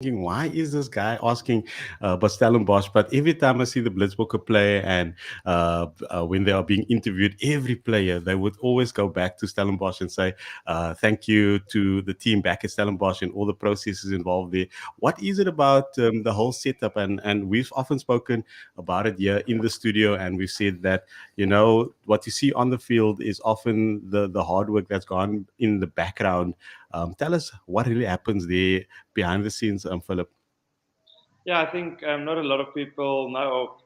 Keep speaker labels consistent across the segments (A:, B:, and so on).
A: thinking, why is this guy asking about Stellenbosch? But every time I see the Blitzbokke play and when they are being interviewed, every player, they would always go back to Stellenbosch and say, thank you to the team back at Stellenbosch and all the processes involved there. What is it about the whole setup? And we've often spoken about it here in the studio, and we've said that, what you see on the field is often the hard work that's gone in the background. Tell us what really happens there behind the scenes, Philip.
B: Yeah, I think not a lot of people know,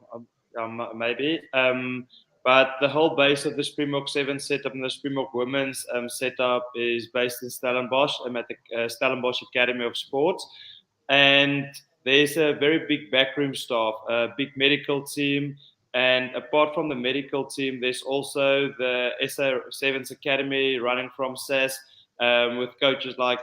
B: maybe. But the whole base of the Springbok Seven setup and the Springbok Women's setup is based in Stellenbosch. I'm at the Stellenbosch Academy of Sports, and there's a very big backroom staff, a big medical team, and apart from the medical team, there's also the SA Sevens Academy running from SAS. With coaches like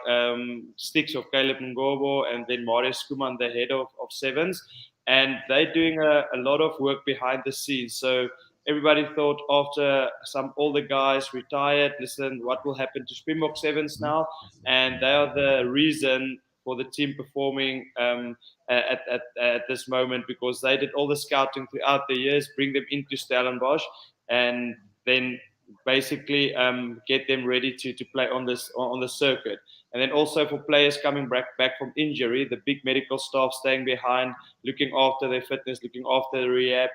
B: Sticks of Caleb Ngobo and then Marius Skuman, the head of Sevens. And they're doing a lot of work behind the scenes. So everybody thought after some older guys retired, listen, what will happen to Springbok Sevens now? And they are the reason for the team performing at this moment, because they did all the scouting throughout the years, bring them into Stellenbosch, and then basically get them ready to play on the circuit. And then also for players coming back from injury, the big medical staff staying behind, looking after their fitness, looking after the rehab,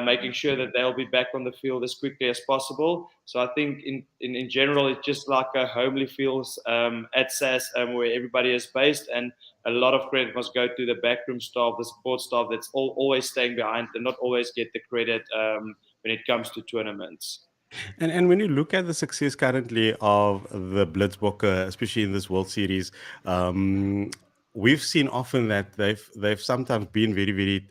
B: making sure that they'll be back on the field as quickly as possible. So I think in general, it's just like a homely feels at SAS where everybody is based, and a lot of credit must go to the backroom staff, the support staff that's always staying behind and not always get the credit when it comes to tournaments.
A: And when you look at the success currently of the Blitzbokke, especially in this World Series, we've seen often that they've sometimes been very very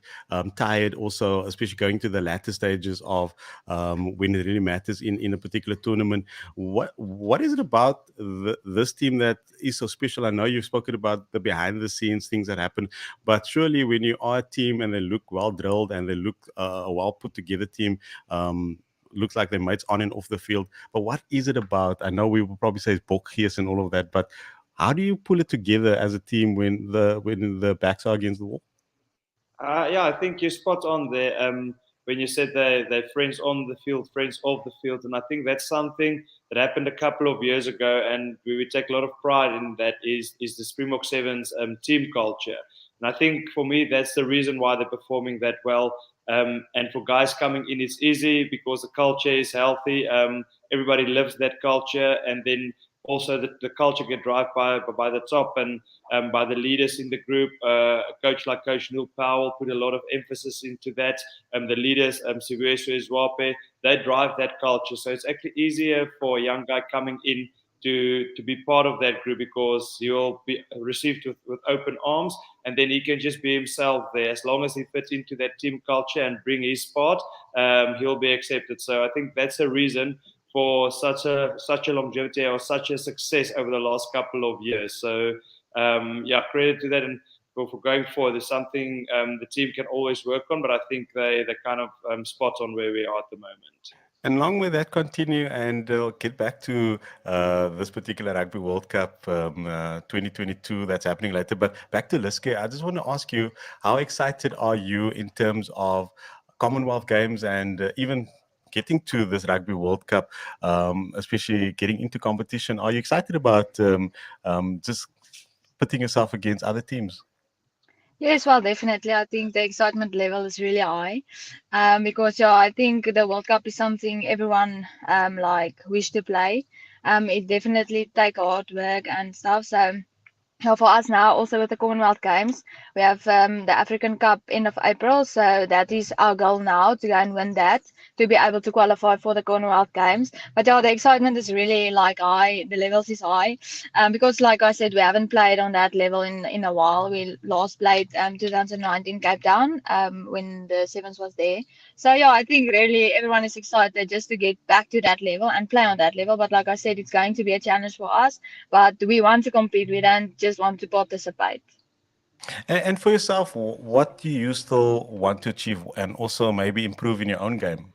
A: tired. Also, especially going to the latter stages of when it really matters in a particular tournament. What is it about this team that is so special? I know you've spoken about the behind the scenes things that happen, but surely when you are a team and they look well drilled and they look a well put together team. Looks like their mates on and off the field. But what is it about? I know we will probably say it's Bokhies and all of that, but how do you pull it together as a team when the backs are against the wall?
B: Yeah, I think you're spot on there. When you said they're friends on the field, friends off the field, and I think that's something that happened a couple of years ago, and we would take a lot of pride in that. Is the Springbok Sevens team culture, and I think for me that's the reason why they're performing that well. And for guys coming in, it's easy because the culture is healthy. Everybody lives that culture, and then also the culture get driven by the top and by the leaders in the group. A coach like Coach Neil Powell put a lot of emphasis into that. The leaders, Sibueso Iswape, they drive that culture. So it's actually easier for a young guy coming in to be part of that group, because he'll be received with open arms, and then he can just be himself there. As long as he fits into that team culture and bring his part, he'll be accepted. So I think that's a reason for such a longevity or such a success over the last couple of years. So yeah, credit to that. And for going forward, there's something the team can always work on, but I think they're kind of spot on where we are at the moment.
A: And long may that continue, and get back to this particular Rugby World Cup 2022 that's happening later. But back to Liske, I just want to ask you, how excited are you in terms of Commonwealth Games and even getting to this Rugby World Cup, especially getting into competition? Are you excited about just putting yourself against other teams?
C: Yes, well, definitely. I think the excitement level is really high, because yeah, I think the World Cup is something everyone like wish to play. It definitely take hard work and stuff. So yeah, for us now, also with the Commonwealth Games, we have the African Cup end of April. So that is our goal now, to go and win that, to be able to qualify for the Commonwealth Games. But yeah, the excitement is really like high. The levels is high, because like I said, we haven't played on that level in a while. We last played 2019 Cape Town, when the Sevens was there. So yeah, I think really everyone is excited just to get back to that level and play on that level. But like I said, it's going to be a challenge for us, but we want to compete. We don't just want to participate.
A: And for yourself, what do you still want to achieve and also maybe improve in your own game?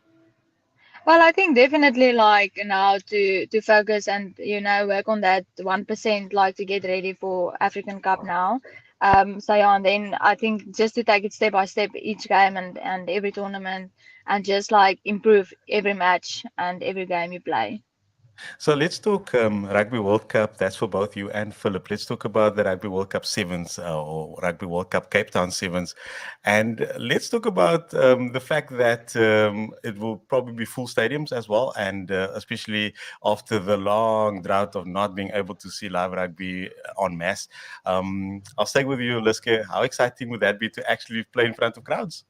C: Well, I think definitely like now to focus and work on that 1%, like to get ready for African Cup now. So yeah, and then I think just to take it step by step each game and every tournament, and just like improve every match and every game you play.
A: So let's talk Rugby World Cup. That's for both you and Philip. Let's talk about the Rugby World Cup Sevens or Rugby World Cup Cape Town Sevens. And let's talk about the fact that it will probably be full stadiums as well. And especially after the long drought of not being able to see live rugby en masse. I'll stay with you, Liske. How exciting would that be to actually play in front of crowds?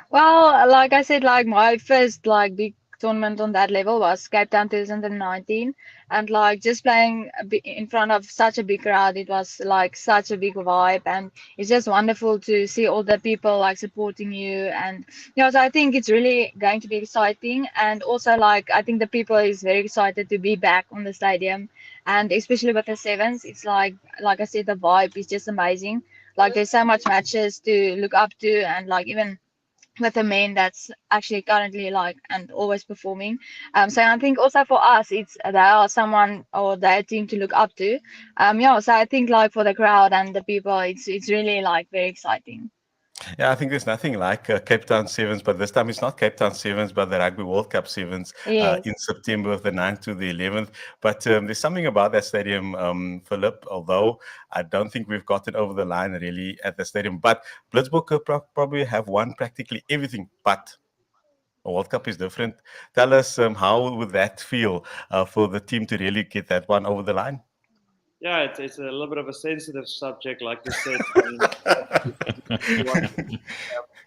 C: Well, like I said, like my first like big tournament on that level was Cape Town 2019, and like just playing in front of such a big crowd, it was like such a big vibe, and it's just wonderful to see all the people like supporting you, and so I think it's really going to be exciting, and also like I think the people is very excited to be back on the stadium, and especially with the sevens, it's like I said, the vibe is just amazing. Like there's so much matches to look up to, and like even with a man that's actually currently like and always performing. So I think also for us, it's they are someone or their team to look up to. So I think like for the crowd and the people, it's really like very exciting.
A: Yeah, I think there's nothing like Cape Town Sevens, but this time it's not Cape Town Sevens, but the Rugby World Cup Sevens in
C: Yes.
A: September, the 9th to the 11th. But there's something about that stadium, Philip, although I don't think we've gotten over the line really at the stadium. But Blitzbook could probably have won practically everything, but a World Cup is different. Tell us how would that feel for the team to really get that one over the line?
B: Yeah, it's a little bit of a sensitive subject, like you said. I mean,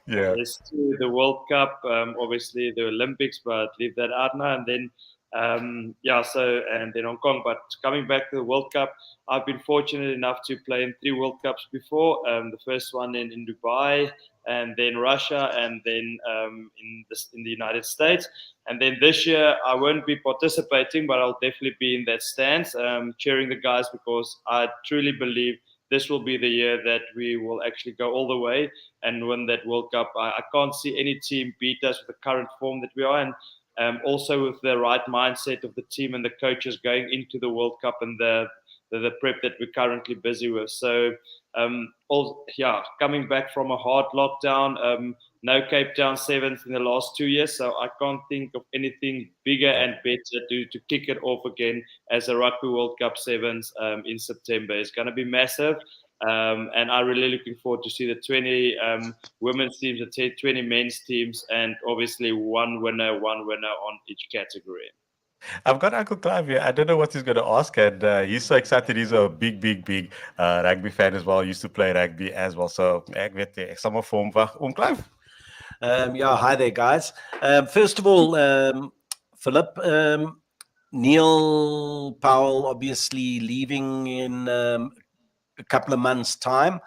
A: Yeah.
B: there's the World Cup, obviously the Olympics, but leave that out now. And then, and then Hong Kong. But coming back to the World Cup, I've been fortunate enough to play in 3 World Cups before. The first one in Dubai, and then Russia, and then in the United States. And then this year, I won't be participating, but I'll definitely be in that stance, cheering the guys, because I truly believe this will be the year that we will actually go all the way and win that World Cup. I can't see any team beat us with the current form that we are, and also with the right mindset of the team and the coaches going into the World Cup and the prep that we're currently busy with. So, coming back from a hard lockdown, no Cape Town Sevens in the last 2 years, so I can't think of anything bigger and better to kick it off again as a Rugby World Cup Sevens in September. It's going to be massive. And I'm really looking forward to see the 20 women's teams, the 20 men's teams, and obviously one winner on each category.
A: I've got Uncle Clive here. I don't know what he's going to ask, and he's so excited. He's a big rugby fan as well. He used to play rugby as well. So, ek weet ek sal maar vir hom wag. Clive.
D: Yeah, hi there, guys. First of all, Philip, Neil Powell obviously leaving in a couple of months' time.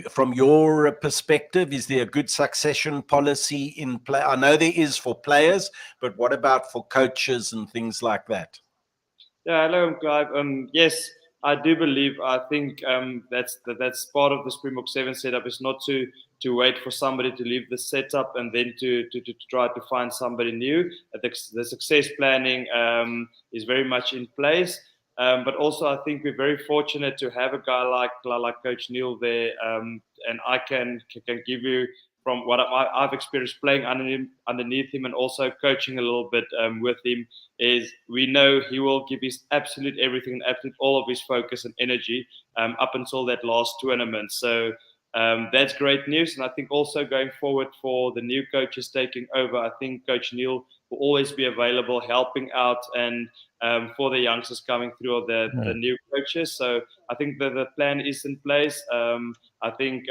D: From your perspective, is there a good succession policy in play? I know there is for players, but what about for coaches and things like that?
B: Yeah, hello, Clive. Yes, I do believe. I think that's part of the Springbok Seven setup is not to wait for somebody to leave the setup and then to try to find somebody new. The success planning is very much in place. But also, I think we're very fortunate to have a guy like Coach Neil there, and I can give you from what I've experienced playing underneath him and also coaching a little bit with him, is we know he will give his absolute everything and absolute all of his focus and energy up until that last tournament. So that's great news. And I think also going forward for the new coaches taking over, I think Coach Neil will always be available, helping out, and for the youngsters coming through or the new coaches. So I think that the plan is in place. I think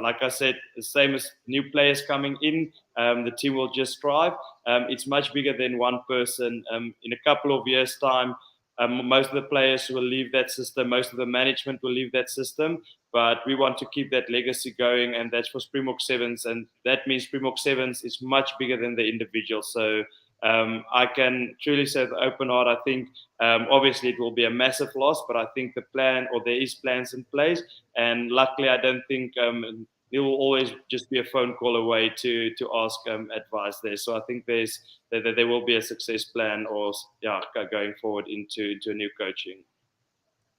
B: like I said, the same as new players coming in, the team will just thrive. It's much bigger than one person. In a couple of years' time, most of the players will leave that system. Most of the management will leave that system. But we want to keep that legacy going, and that's for Springbok Sevens. And that means Springbok Sevens is much bigger than the individual. So I can truly say with open heart, I think obviously it will be a massive loss, but I think the plan, or there is plans in place. And luckily, I don't think it will always just be a phone call away to ask advice there. So I think there will be a success plan, or going forward into a new coaching.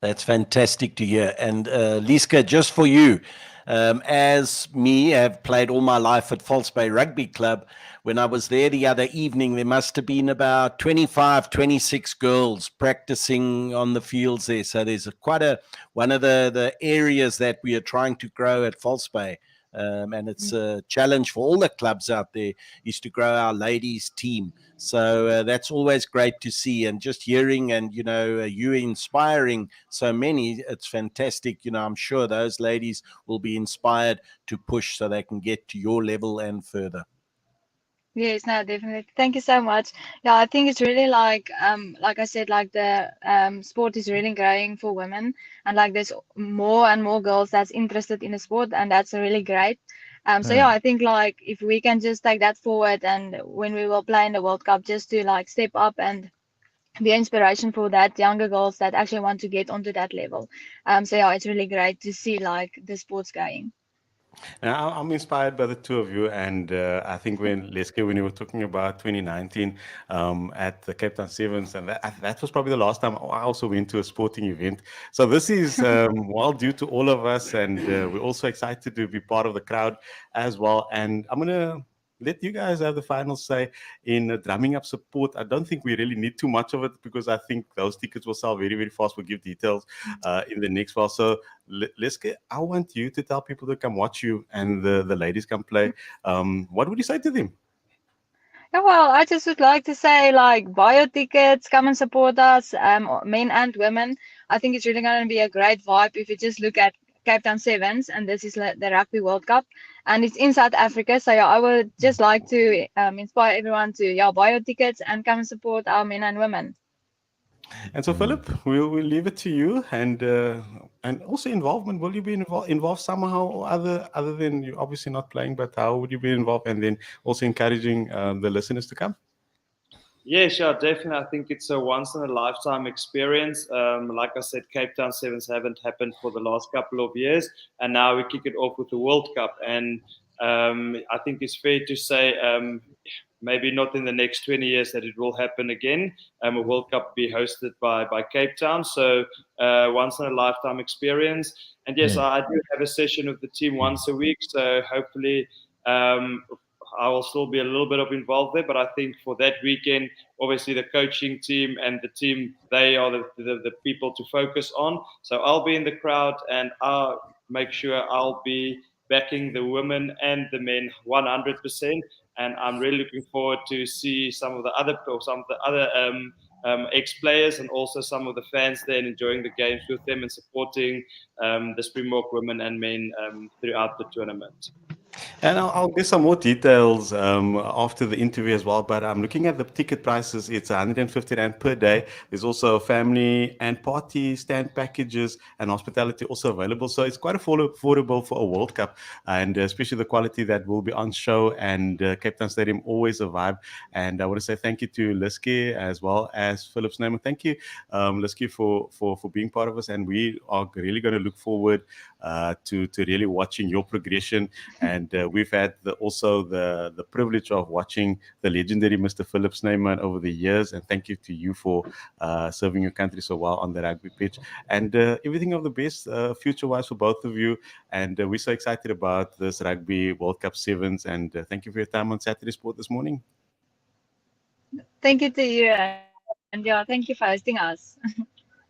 D: That's fantastic to hear. And Liska, just for you, as me, have played all my life at False Bay Rugby Club. When I was there the other evening, there must have been about 25, 26 girls practicing on the fields there. So there's quite one of the areas that we are trying to grow at False Bay. And it's a challenge for all the clubs out there, is to grow our ladies team. So that's always great to see, and just hearing and, you inspiring so many, it's fantastic. I'm sure those ladies will be inspired to push so they can get to your level and further.
C: Yes, no, definitely. Thank you so much. Yeah, I think it's really like I said, like the sport is really growing for women, and like there's more and more girls that's interested in the sport, and that's really great. So yeah, I think like if we can just take that forward, and when we will play in the World Cup, just to like step up and be an inspiration for that younger girls that actually want to get onto that level. So yeah, it's really great to see like the sports going.
A: Now, I'm inspired by the two of you, and I think when Leske, when you were talking about 2019 at the Cape Town Sevens, and that was probably the last time I also went to a sporting event. So this is well due to all of us, and we're also excited to be part of the crowd as well. And I'm gonna let you guys have the final say in drumming up support. I don't think we really need too much of it, because I think those tickets will sell very, very fast. We'll give details in the next while. So Leske, I want you to tell people to come watch you, and the ladies come play. What would you say to them?
C: Yeah, well, I just would like to say, like, buy your tickets, come and support us, men and women. I think it's really going to be a great vibe if you just look at Cape Town Sevens, and this is the Rugby World Cup, and it's in South Africa. So yeah, I would just like to inspire everyone to buy your tickets and come and support our men and women.
A: And so, Philip, we'll leave it to you, and also involvement. Will you be involved somehow or other than you obviously not playing, but how would you be involved? And then also encouraging the listeners to come.
B: Yes, yeah, definitely. I think it's a once in a lifetime experience. Like I said, Cape Town Sevens haven't happened for the last couple of years, and now we kick it off with the World Cup. And I think it's fair to say, maybe not in the next 20 years that it will happen again. A World Cup be hosted by Cape Town. So once in a lifetime experience. And yes, I do have a session with the team once a week. So hopefully I will still be a little bit of involved there. But I think for that weekend, obviously the coaching team and the team, they are the people to focus on. So I'll be in the crowd, and I'll make sure I'll be backing the women and the men 100%. And I'm really looking forward to see some of the other ex-players and also some of the fans there, and enjoying the games with them and supporting the Springbok women and men throughout the tournament.
A: And I'll give some more details after the interview as well. But I'm looking at the ticket prices. It's 150 Rand per day. There's also family and party stand packages and hospitality also available. So it's quite affordable for a World Cup, and especially the quality that will be on show. And Cape Town Stadium, always a vibe. And I want to say thank you to Liske as well as Philip Snyman. Thank you, Liske, for being part of us. And we are really going to look forward to really watching your progression. And we've had also the privilege of watching the legendary Mr. Philip Snyman over the years. And thank you to you for serving your country so well on the rugby pitch. And everything of the best future-wise for both of you. And we're so excited about this Rugby World Cup Sevens. And thank you for your time on Saturday Sport this morning.
C: Thank you to you, and thank you for hosting us.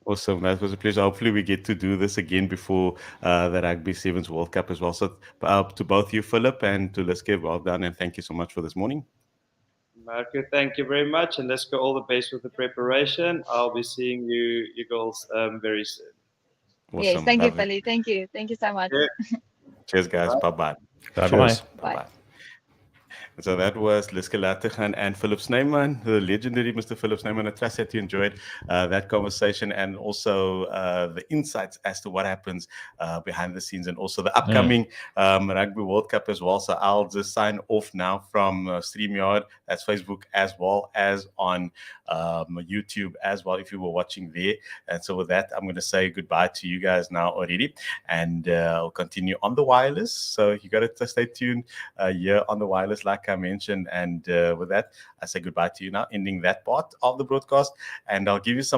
A: Awesome. That was a pleasure. Hopefully, we get to do this again before the Rugby Sevens World Cup as well. So, to both you, Philip, and to Liske, well done, and thank you so much for this morning.
B: Marco, thank you very much, and let's go all the best with the preparation. I'll be seeing you girls very soon.
A: Awesome.
C: Yes, thank
A: Lovely.
C: you, Philly. Thank you so much.
B: Yeah.
A: Cheers, guys. Bye-bye.
E: Bye-bye.
A: Bye-bye. So that was Liske Latteghan and Philip Snyman, the legendary Mr. Philip Snyman. I trust that you enjoyed that conversation, and also the insights as to what happens behind the scenes, and also the upcoming Rugby World Cup as well. So I'll just sign off now from StreamYard. That's Facebook as well as on YouTube as well, if you were watching there. And so with that, I'm going to say goodbye to you guys now already, and I'll continue on the wireless. So you got to stay tuned here on the wireless, like I mentioned. And with that, I say goodbye to you now, ending that part of the broadcast, and I'll give you some